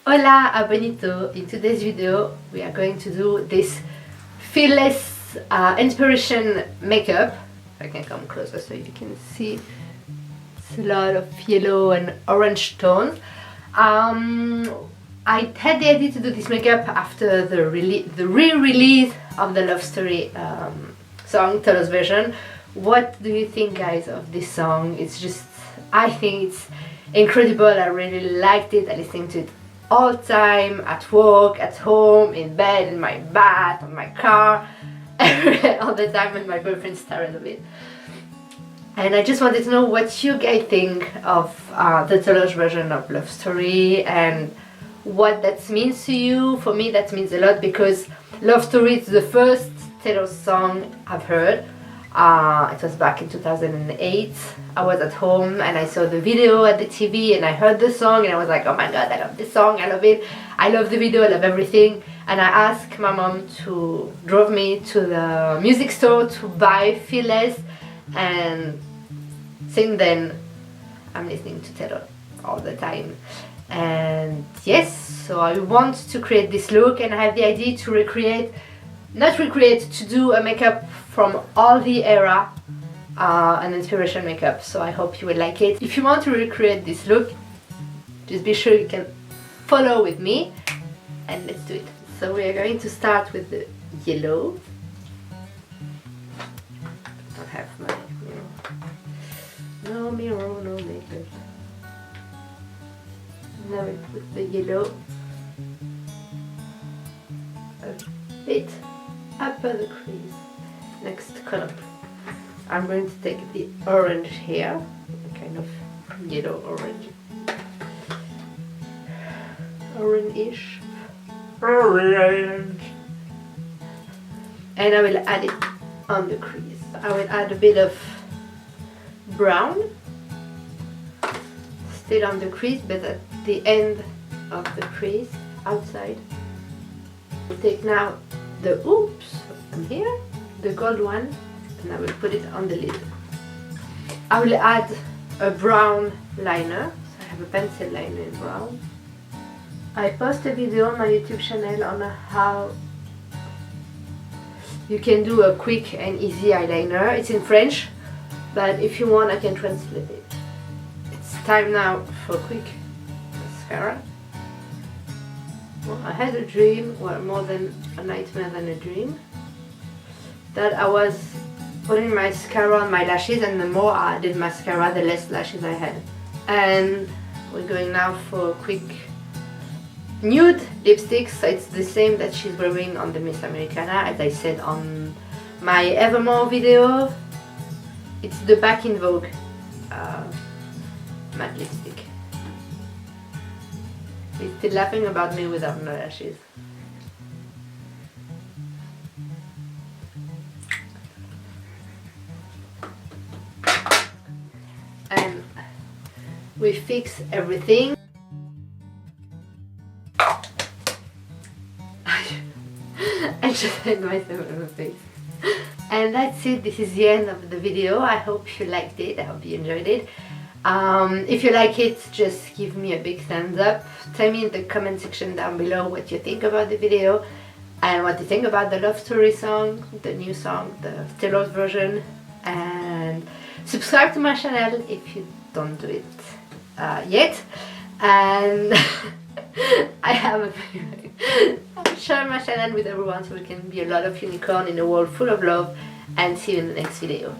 Hola, bonito. In today's video we are going to do this fearless inspiration makeup. If I can come closer so you can see, it's a lot of yellow and orange tones. I had the idea to do this makeup after the re-release of the Love Story song, Taylor's version. What do you think, guys, of this song? It's just, I think it's incredible. I really liked it. I listened to it all the time, at work, at home, in bed, in my bath, on my car, all the time when my boyfriend started of it. And I just wanted to know what you guys think of the Taylor's version of Love Story and what that means to you. For me that means a lot because Love Story is the first Taylor song I've heard. It was back in 2008. I was at home and I saw the video at the TV and I heard the song and I was like, oh my god, I love this song, I love it, I love the video, I love everything. And I asked my mom to drive me to the music store to buy Fearless, and since then I'm listening to Taylor all the time. And yes, so I want to create this look and I have the idea to to do a makeup from all the era, an inspiration makeup. So I hope you will like it. If you want to recreate this look, just be sure you can follow with me and let's do it. So we are going to start with the yellow. I don't have my mirror. No mirror, no makeup. Now we put the yellow a bit upper the crease. Next color, I'm going to take the orange here, kind of yellow orange, orange-ish, orange, and I will add it on the crease. I will add a bit of brown, still on the crease, but at the end of the crease, outside. I'll take now the oops from here, the gold one, and I will put it on the lid. I will add a brown liner, so I have a pencil liner in brown. I post a video on my YouTube channel on how you can do a quick and easy eyeliner. It's in French, but if you want I can translate it. It's time now for quick mascara. Well, I had a dream, well, more than a nightmare than a dream, that I was putting mascara on my lashes, and the more I did mascara, the less lashes I had. And we're going now for a quick nude lipstick, so it's the same that she's wearing on the Miss Americana, as I said on my Evermore video. It's the Back in Vogue matte lipstick. He's still laughing about me without no lashes. And we fix everything. I just hit myself in the face. And that's it. This is the end of the video. I hope you liked it. I hope you enjoyed it. If you like it, just give me a big thumbs up. Tell me in the comment section down below what you think about the video and what you think about the Love Story song, the new song, the Taylor's version, and subscribe to my channel if you don't do it yet. And I have share my channel with everyone so we can be a lot of unicorn in a world full of love, and see you in the next video.